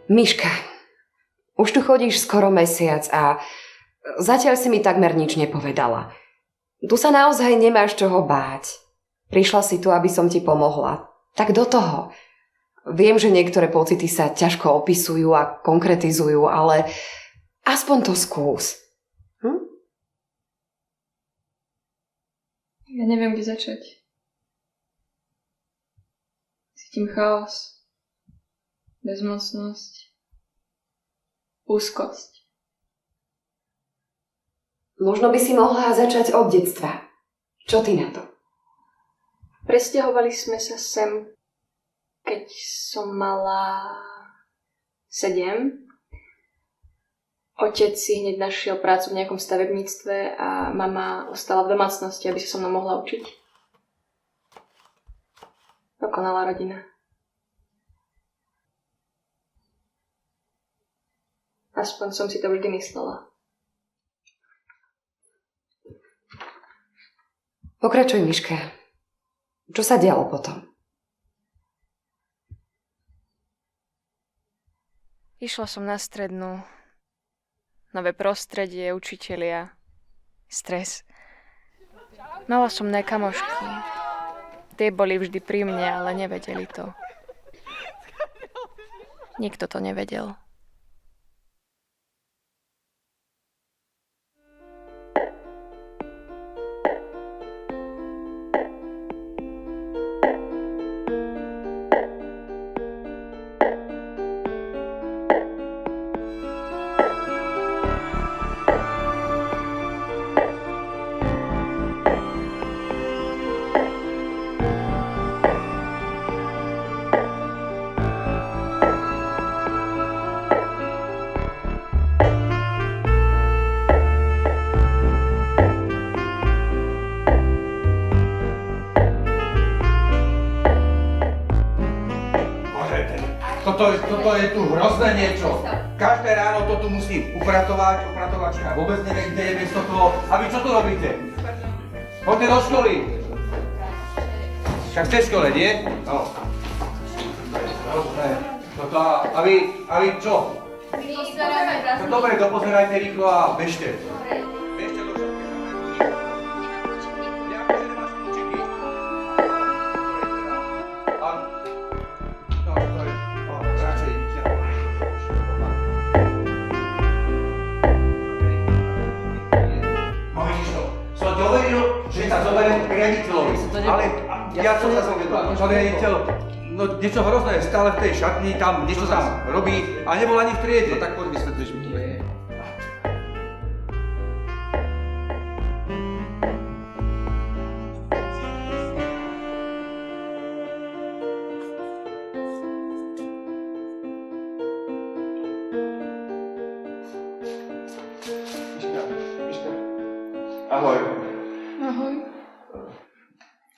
Miška, už tu chodíš skoro mesiac a zatiaľ si mi takmer nič nepovedala. Tu sa naozaj nemáš čoho báť. Prišla si tu, aby som ti pomohla. Tak do toho. Viem, že niektoré pocity sa ťažko opisujú a konkretizujú, ale aspoň to skús. Ja neviem, kde začať. Cítim chaos, bezmocnosť, úzkosť. Možno by si mohla začať od detstva. Čo ty na to? Presťahovali sme sa sem, keď som mala 7. Otec si hneď našiel prácu v nejakom stavebníctve a mama ostala v domácnosti, aby sa so mnou mohla učiť. Dokonalá rodina. Aspoň som si to vždy myslela. Pokračuj, Miška. Čo sa dialo potom? Išla som na strednú. Nové prostredie, učitelia. Stres. Mala som kamošky. Tie boli vždy pri mne, ale nevedeli to. Nikto to nevedel. Toto je tu hrozné niečo. Každé ráno to tu musím upratovať, upratovačka vôbec nevie, kde je miesto toho. A vy čo tu robíte? Poďte do školy. Však ste v škole, nie? No. A vy čo? No dobre, dopozerajte rýchlo a bežte. Bežte do školy. Ja akože nemáš kľúčiky. Sa zoberiem k riaditeľovi, ale ja som sa zoberiem, pán riaditeľ, no niečo hrozné, stále v tej šatni, tam niečo tam robí a nebol ani v triede. No tak poď vysvetliš mi to je. Miška. Ahoj. Ahoj.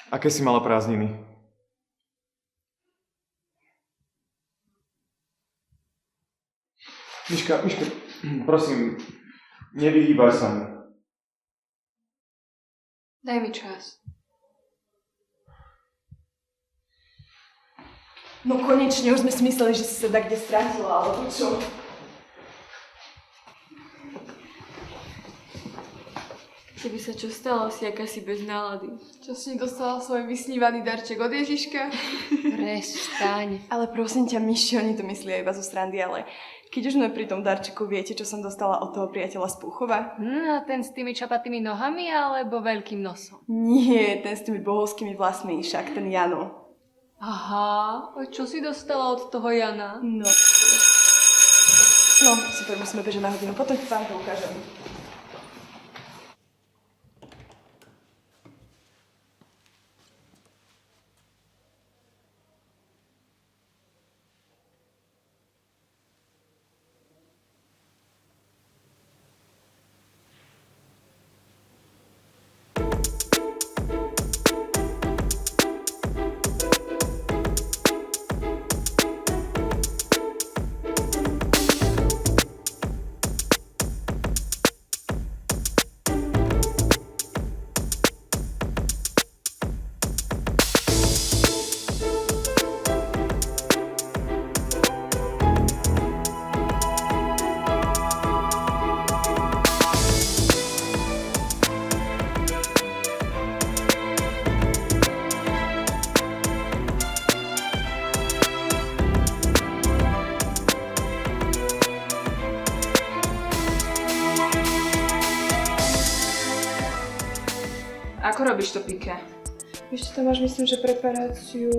Aké si mala prázdniny? Miška, prosím, nevyhýbaj sa mi. Daj mi čas. No konečne, už sme si mysleli, že si sa tak kde stratila, alebo čo? Keby sa čo stalo, si akási bez nálady. Čo si nedostala svoj vysnívaný darček od Ježiška? Prestaň. Ale prosím ťa, Myši, oni to myslia iba zo srandy, ale keď už sme pri tom darčeku, viete, čo som dostala od toho priateľa z Púchova? A ten s tými čapatými nohami alebo veľkým nosom? Nie, ten s tými bohovskými vlasmi, však ten Jano. Aha, a čo si dostala od toho Jana? No, super, musíme bežať na hodinu, potom ti vám to ukážem. ako robíš to pike? Vieš čo, tam máš myslím, že preparáciu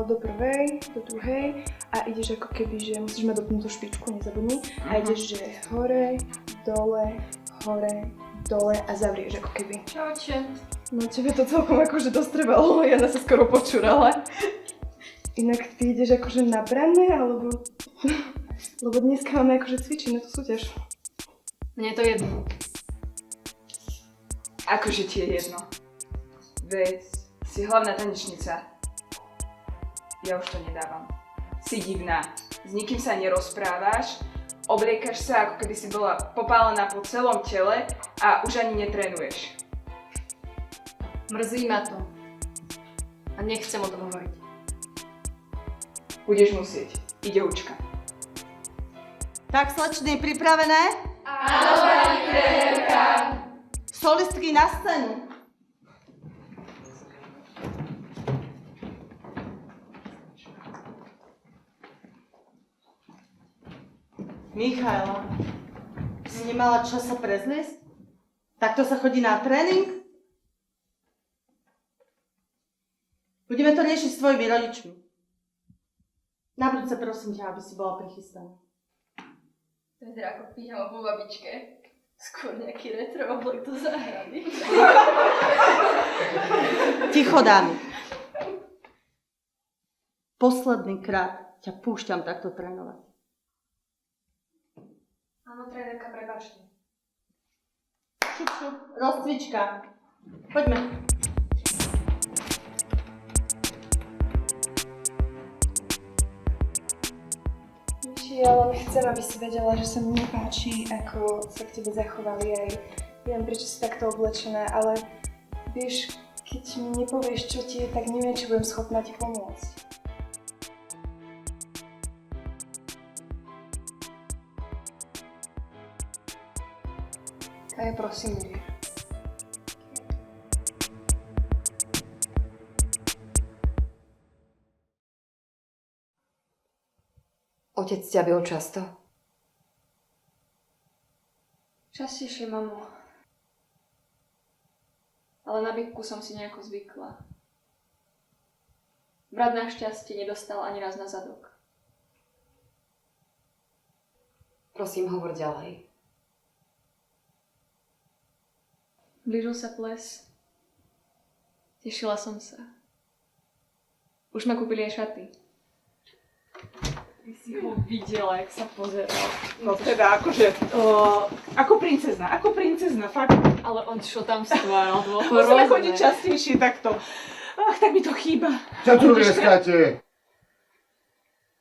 do prvej, do druhej a ideš ako keby, že musíš mať dopnutú špičku, nezabudni. A ideš, že hore, dole a zavrieš ako keby. Čaute. No tebe to celkom akože dosť trebalo, Jana sa skoro počúrala. Inak ty ideš akože na branné, alebo... Lebo dneska máme akože cvičiť na tú súťaž. Mne je to jedno. Akože ti je jedno. Veď si hlavná tanečnica. Ja už to nedávam. Si divná. S nikým sa nerozprávaš, obliekaš sa, ako keby si bola popálená po celom tele a už ani netrénuješ. Mrzí ma to. A nechcem o tom hovoriť. Budeš musieť. Ide učka. Tak, slečny, pripravené? Áno, pani trenérka. Solistky na scénu. Michaela, si nemala čas sa prezliesť? Takto sa chodí na tréning? Budeme to riešiť s tvojimi rodičmi. Na budúce prosím ťa, aby si bola prichystaná. To je ako pyžamo po babičke. Skôr nejaký retro oblek do záhrady. Ticho, dámy. Posledný krát ťa púšťam takto trénovať. Áno, trénerka, prepáčte. Šup, šup, rozcvička. Poďme. Ja len chcem, aby si vedela, že sa mi nepáči, ako sa k tebe zachovali aj. Viem, prečo si takto oblečená, ale vieš, keď mi nepovieš, čo ti je, tak neviem, či budem schopná ti pomôcť. Kaja, prosím, nie. Otec ťa byl často? Častejšie, mamo. Ale na bitku som si nejako zvykla. Brat našťastie nedostal ani raz na zadok. Prosím, hovor ďalej. Blížil sa ples. Tešila som sa. Už ma kúpili aj šaty. Ty si ho videla, jak sa pozeral. No teda akože, ako princezna, fakt. Ale on čo tam stváral, to bolo Musíme hrozné. chodiť častejšie takto. Ach, tak mi to chýba. Čo tu rieskate?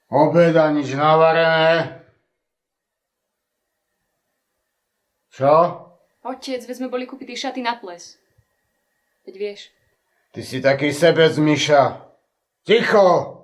Obeda, nič navarené. Čo? Otec, veď sme boli kúpiť šaty na ples. Veď vieš. Ty si taký sebec, Miša. Ticho!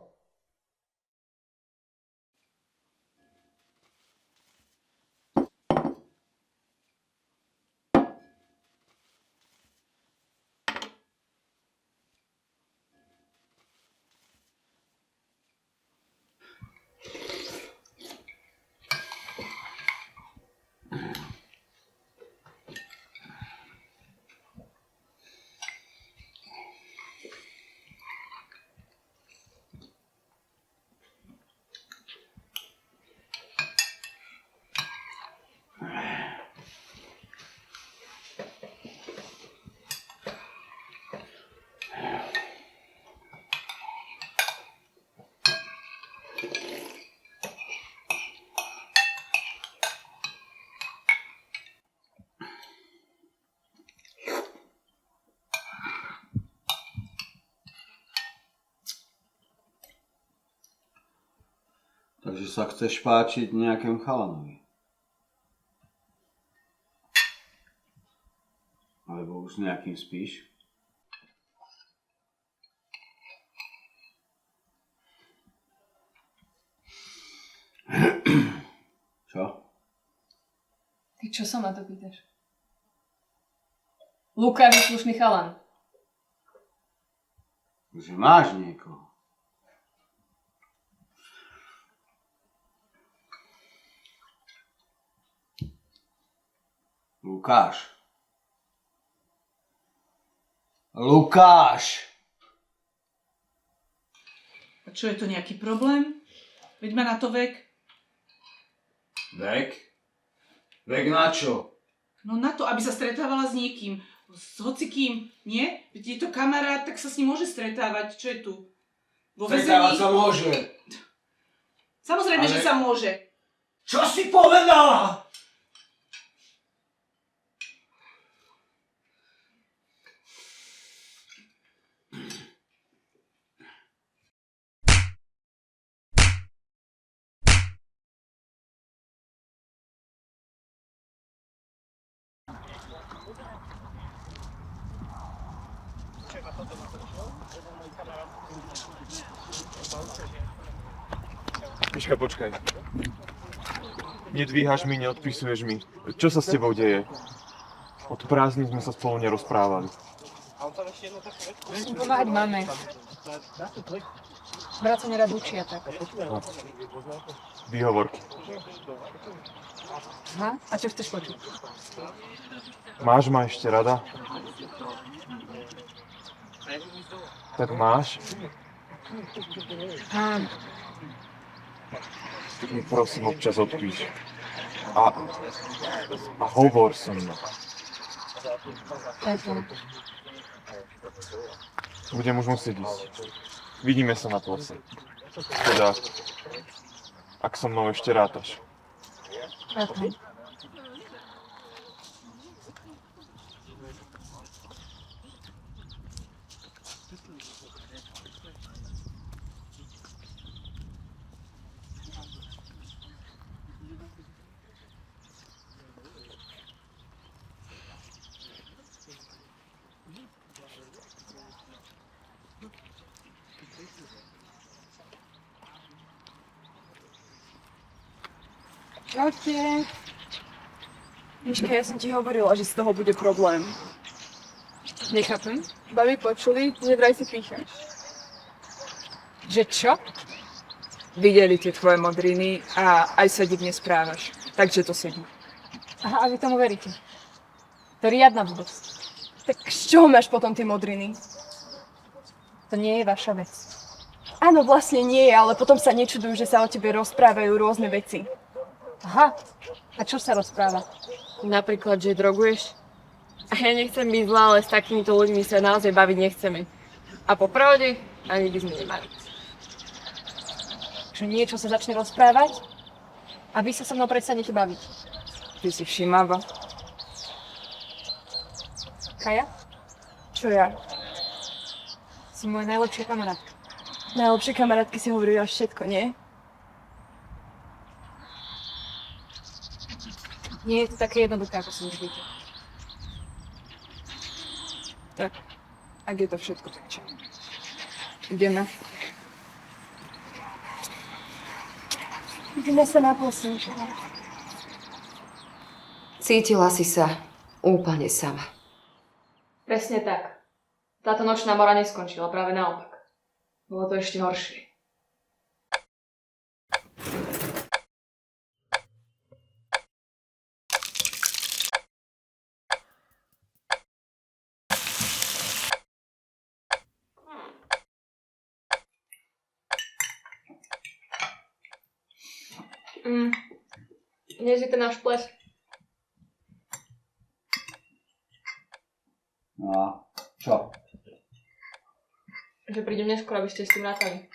Takže sa chceš páčiť nejakému chalanovi. Alebo už s nejakým spíš? Čo? Ty čo sa ma to pýtaš? Lukáš je slušný chalan. Že máš niekoho. Lukáš. Lukáš! A čo, je to nejaký problém? Veď má na to vek. Vek? Vek na čo? No na to, aby sa stretávala s niekým. S hocikým, nie? Veď je to kamarát, tak sa s ním môže stretávať. Čo je tu? Vo Stretávať väzení? sa môže. Samozrejme, že sa môže. Čo si povedala? Miška, počkaj. Nedvíhaš mi, neodpisuješ mi. Čo sa s tebou deje? Od prázdnin sme sa spolu nerozprávali. Musím pomáhať mame. Brat sa nerad učí a tak. No. Výhovorky. Aha, a čo chceš počuť? Máš ma ešte rada? Tak máš? Áno. Tak mi prosím občas odpíš. A hovor so mnou. Budem už musieť ísť. Vidíme sa na plese. Teda, ak so mnou ešte rátaš. Rátam. Čaute. Miška, ja som ti hovorila, že z toho bude problém. Nechápem. Babi počuli, že vraj si píšeš. Že čo? Videli tie tvoje modriny a aj sa divne správaš. Takže to sedí. Aha, a vy tomu veríte? To je riadna blbosť. Tak z čoho máš potom tie modriny? To nie je vaša vec. Áno, vlastne nie, ale potom sa nečudujú, že sa o tebe rozprávajú rôzne veci. Aha, a čo sa rozpráva? Napríklad, že droguješ? A ja nechcem byť zlá, ale s takýmito ľuďmi sa naozaj baviť nechceme. A popravde, ani by sme nemali. Že niečo sa začne rozprávať a vy sa so mnou prestanete baviť. Ty si všímava. Kaja? Čo ja? Si moja najlepšia kamarátka. Najlepšie kamarátky si hovorili až všetko, nie? Nie je to také jednoduché, ako si myslíte. Tak, ak je to všetko, tak čo? Ideme. Ideme sa na posledný. Cítila si sa úplne sama. Presne tak. Táto nočná mora neskončila, práve naopak. Bolo to ešte horšie. Dnes je ten náš ples. No a čo? Že prídem neskôr, aby ste s tým rátali.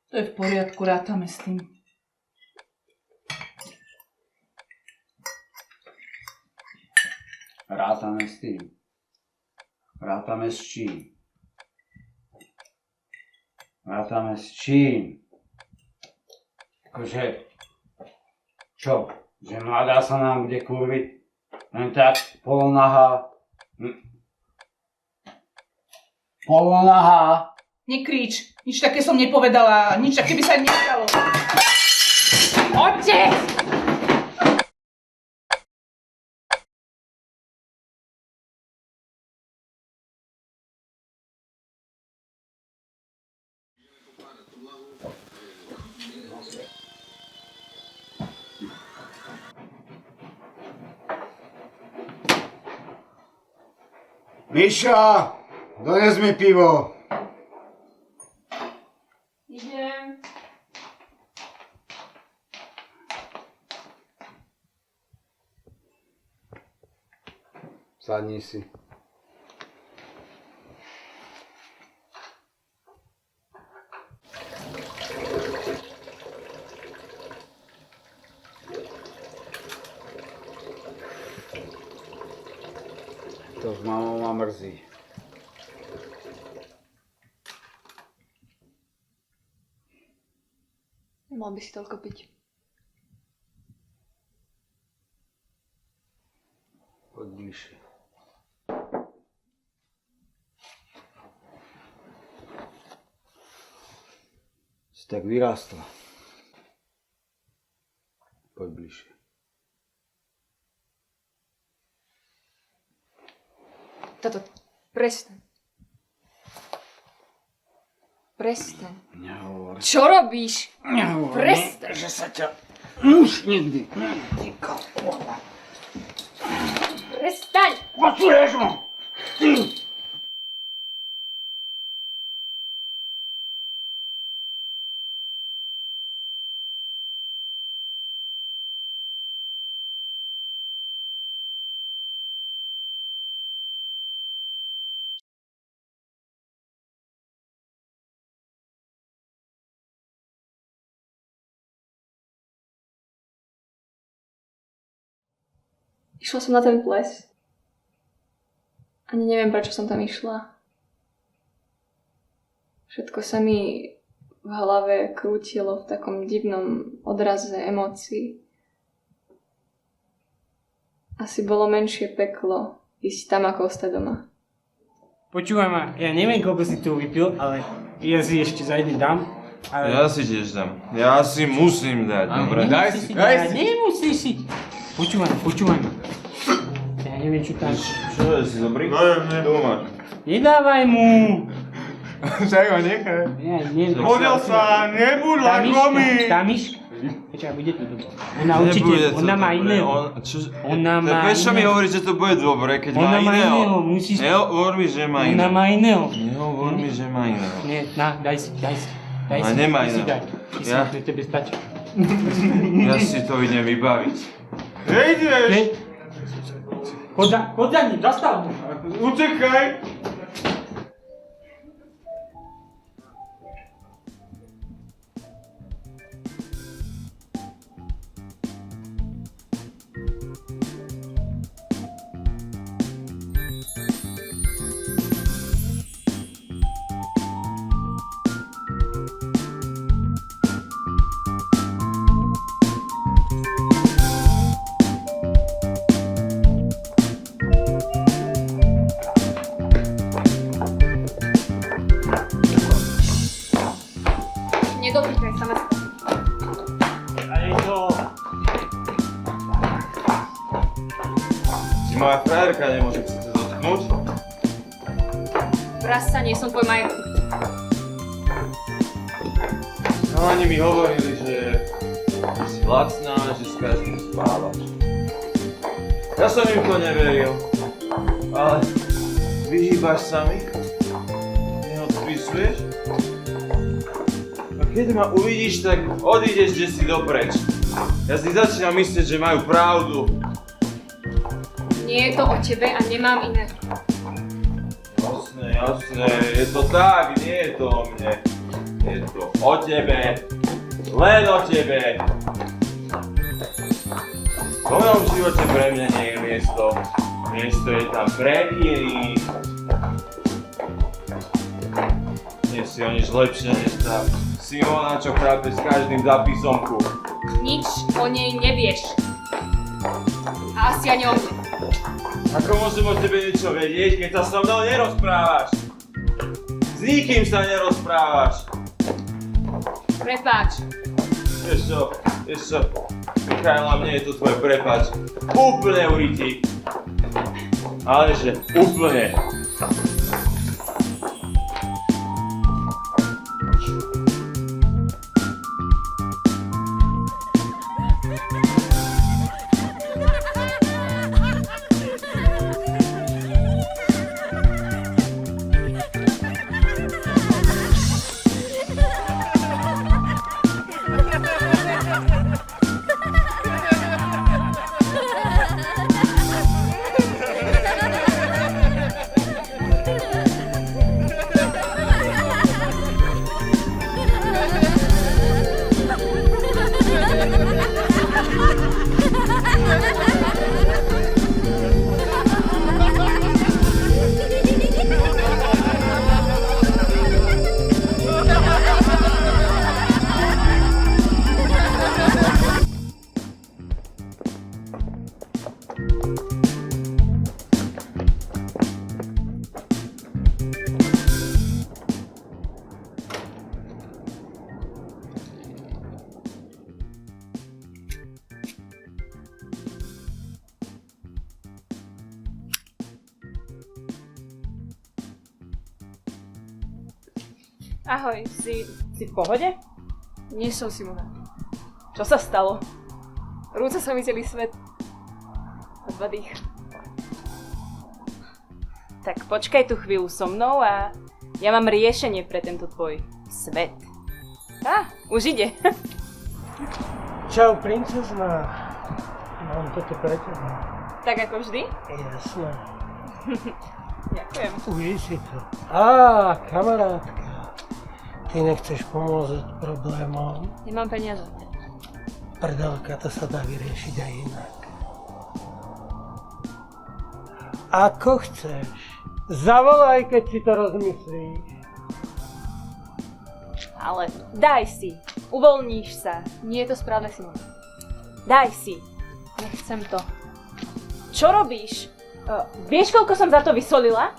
To je v poriadku, rátame s tým. Rátame s tým. Rátame s čím? Rátame s čím? Akože, čo? Že mladá sa nám bude kurviť? Len tak, polonahá? Polonahá? Nekrič, nič také som nepovedala, nič také by sa nestalo. Otec! Miša! Dones mi pivo. Idem. Sadni si. To s mamou ma mrzí. Mal by si toľko piť. Poď bližšie. Si tak vyrástla. Poď bližšie. Tato, prestaň. Prestaň. Nehovor. Čo robíš? Nehovor, Prestaň. že sa ťa už nikdy netýkal. Prestaň. Počuješ ma? Išla som na ten ples. Ani neviem, prečo som tam išla. Všetko sa mi v hlave krútilo v takom divnom odraze emócií. Asi bolo menšie peklo ísť tam, ako ostať doma. Počúvaj ma, ja neviem, koľko si tu vypil, ale ja si ešte za jedný dám. Ale... Ja si tiež dám. Ja si musím dať, dobre? Daj si. Nemusíš si. Počúvaj ma. Ja neviem, čo tam... Čo je, si dobrý? No, doma. Nedávaj mu. Však ho nechaj. Ja neviem. Hodil sa, nebuď lakomi. Tá myška. Počkaj, bude to dobre. Ona určite, ona má iného. Ona má iného. Prečo mi hovoríš, že to bude dobre, keď má iného? Musíš... Nehovor mi, že má iného. Ona má iného. Nehovor mi, že má iného. Nie, daj si. A nemá iného. Ty si pre tebe stačí. Ja si to idem vybaviť. Kde ideš? Chod za ním, zastav mu. Utekaj! Nedotýkaj sa ma. Ale to... Si moja frajerka, nemôžem si to dotknúť? Vraz sa, nie som tvoj majetok. No oni mi hovorili, že si lacná, že s každým spávaš. Ja som im to neveril. Ale vyhýbaš sa mi? Neodpisuješ? A keď ma uvidíš, tak odídeš, že si dopreč. Ja si začínam myslieť, že majú pravdu. Nie je to o tebe a nemám iné. Jasné, je to tak, nie je to o mne. Je to o tebe, len o tebe. V mojom živote pre mňa nie je miesto. Miesto je tam pre iných. Nie si o nič lepšie než tá Simona, čo chrápe s každým zapisomku. Nič o nej nevieš. A asi ani o mne. Ako môžem o tebe niečo vedieť, keď sa so mnou nerozprávaš? S nikým sa nerozprávaš. Prepáč. Vieš čo, Michaela, mne je to tvoj prepáč úplne urytý. Ale že úplne. Ahoj, si v pohode? Nie som si mohla. Čo sa stalo? Rúca sa mi celý svet. A 2 dých. Tak počkaj tu chvíľu so mnou a ja mám riešenie pre tento tvoj svet. Už ide. Čau, princezna. Mám toto pre teba. Tak ako vždy? Jasné. Ďakujem. Užij si to. Kamarátka. Ty nechceš pomôcť problémom? Nemám peniaze. Prdalka, to sa dá vyriešiť aj inak. Ako chceš. Zavolaj, keď si to rozmyslíš. Ale daj si. Uvoľníš sa. Nie je to správne, Simon. Daj si. Nechcem to. Čo robíš? Vieš, koľko som za to vysolila?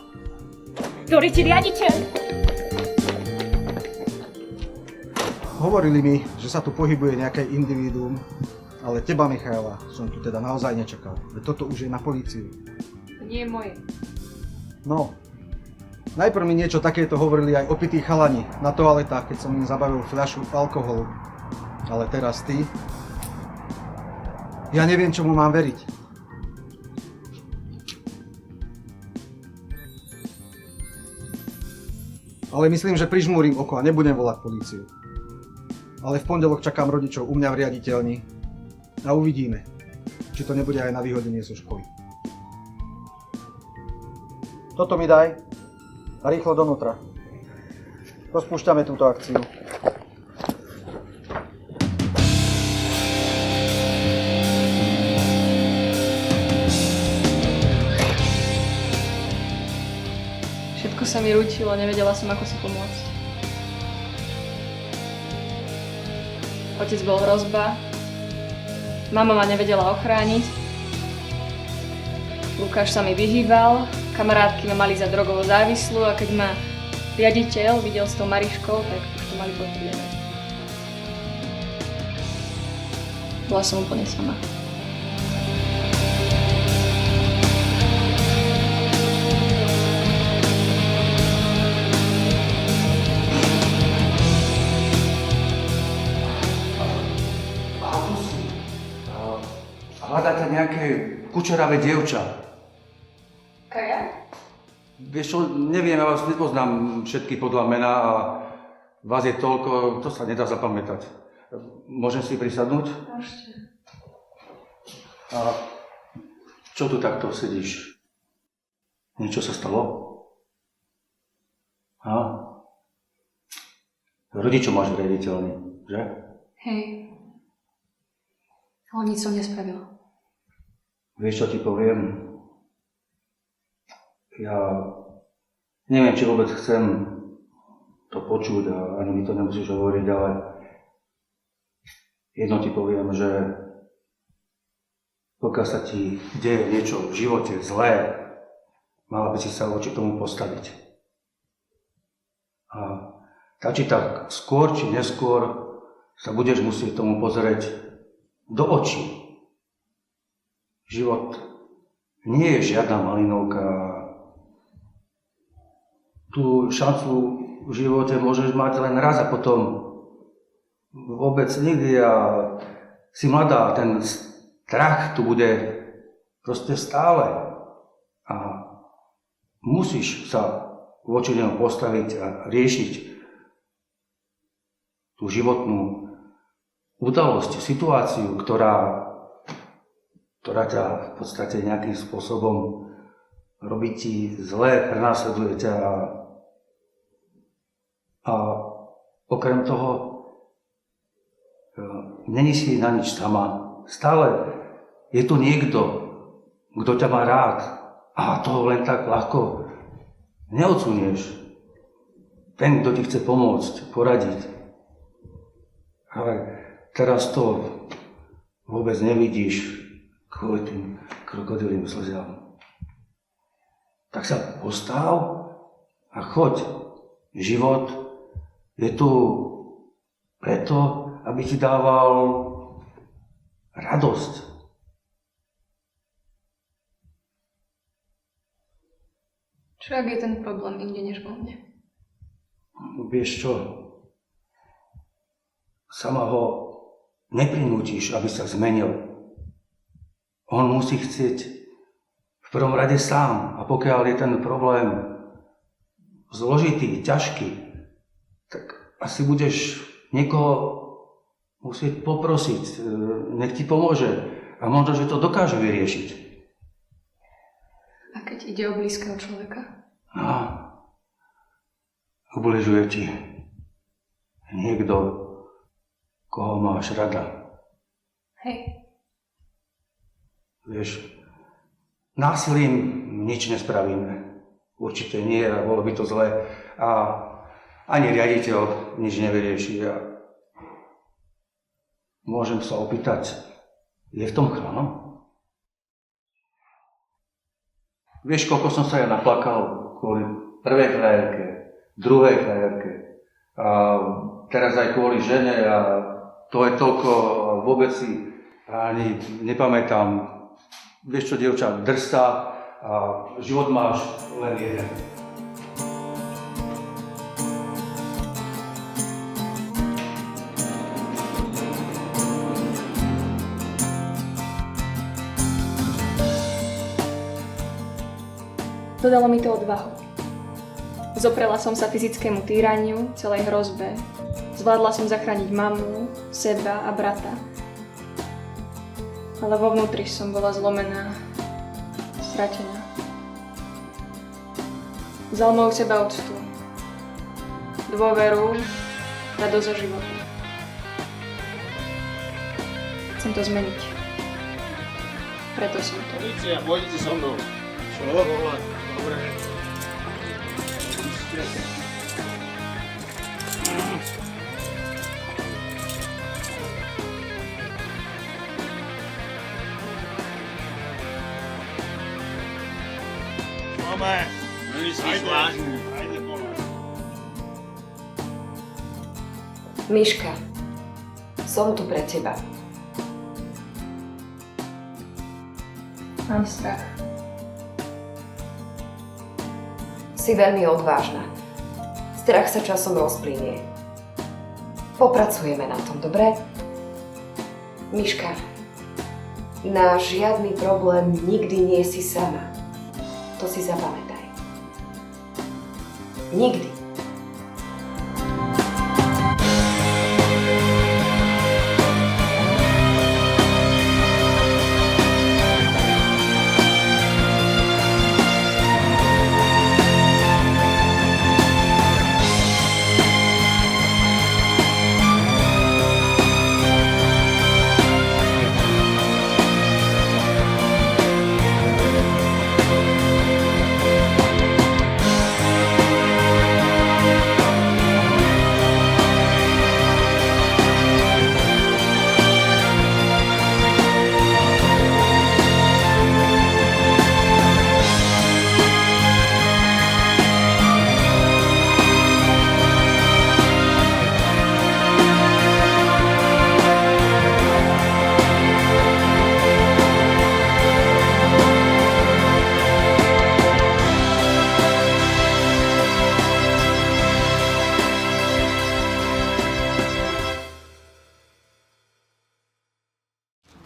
Ktorý ti riaditeľ? Hovorili mi, že sa tu pohybuje nejaké individuum, ale teba, Michaela, som tu teda naozaj nečakal. Veď toto už je na políciu. To nie je moje. No, najprv mi niečo takéto hovorili aj opití chalani na toaletách, keď som im zabavil fľašu alkoholu. Ale teraz ty... Ja neviem, čomu mám veriť. Ale myslím, že prižmúrim oko a nebudem volať políciu. Ale v pondelok čakám rodičov u mňa v riaditeľni a uvidíme, či to nebude aj na vyhodenie zo školy. Toto mi daj a rýchlo donútra. Rozpúšťame túto akciu. Všetko sa mi rútilo, nevedela som, ako si pomôcť. Otec bol hrozba, mama ma nevedela ochrániť, Lukáš sa mi vyhýbal, kamarátky ma mali za drogovo závislú a keď ma riaditeľ videl s tou Mariškou, tak už to mali potvrdené. Bola som úplne sama. Hľadáte nejaké kučeravé dievča. Kaja? Vieš čo, neviem, ja vás nepoznám všetky podľa mena a vás je toľko, to sa nedá zapamätať. Môžem si prisadnúť? Môžete. A čo tu takto sedíš? Niečo sa stalo? Rodičov máš v riaditeľni, že? Hej. Ale nič som nespravila. Vieš, čo ti poviem? Ja neviem, či vôbec chcem to počuť a ani mi to nemusíš hovoriť, ale jedno ti poviem, že pokiaľ sa ti deje niečo v živote zlé, mala by si sa voči tomu postaviť. A tak či tak, skôr či neskôr sa budeš musieť tomu pozrieť do očí. Život nie je žiadna malinovka. Tú šancu v živote môžeš mať len raz a potom vôbec nikdy a si mladá, ten strach tu bude proste stále. A musíš sa voči nemu postaviť a riešiť tú životnú udalosť, situáciu, ktorá ťa v podstate nejakým spôsobom robí ti zlé, prenásleduje ťa a okrem toho není si na nič sama. Stále je tu niekto, kto ťa má rád a toho len tak ľahko neodsunieš. Ten, kto ti chce pomôcť, poradiť. Ale teraz to vôbec nevidíš kvôli tým krokodilím slzám. Tak sa postav a choď. Život je tu preto, aby ti dával radosť. Čo ak je ten problém inde než vo mne? Vieš čo? Sama ho neprinútiš, aby sa zmenil. On musí chcieť v prvom rade sám. A pokiaľ je ten problém zložitý, ťažký, tak asi budeš niekoho musieť poprosiť, nech ti pomôže. A možno, že to dokáže vyriešiť. A keď ide o blízkeho človeka? No, ubližuje ti niekto, koho máš rada. Hej. Vieš, násilím nič nespravíme. Určite nie, a bolo by to zlé. A ani riaditeľ nič nevyrieši. A môžem sa opýtať, je v tom chlano? Vieš, koľko som sa ja naplakal kvôli prvej frajerke, druhej frajerke. A teraz aj kvôli žene a to je toľko, vôbec si ani nepamätám. Vieš čo, dievča, drsá a život máš len jeden. Dodalo mi to odvahu. Zoprela som sa fyzickému týraniu, celej hrozbe. Zvládla som zachrániť mamu, seba a brata. Ale vo vnútri som bola zlomená, stratená. Vzal moju sebaúctu, dôveru, radosť zo života. Chcem to zmeniť. Preto som tu. Policia, pôjdete so mnou. Čo? Dobre. Máme, nemyslíš vážne. Ajde pomáš. Miška, som tu pre teba. Mám strach. Si veľmi odvážna. Strach sa časom rozplynie. Popracujeme na tom, dobre? Miška, na žiadny problém nikdy nie si sama. To si zapamätaj. Nikdy.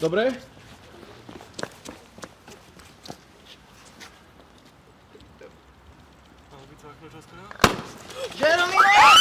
Dobre? Žeromíro!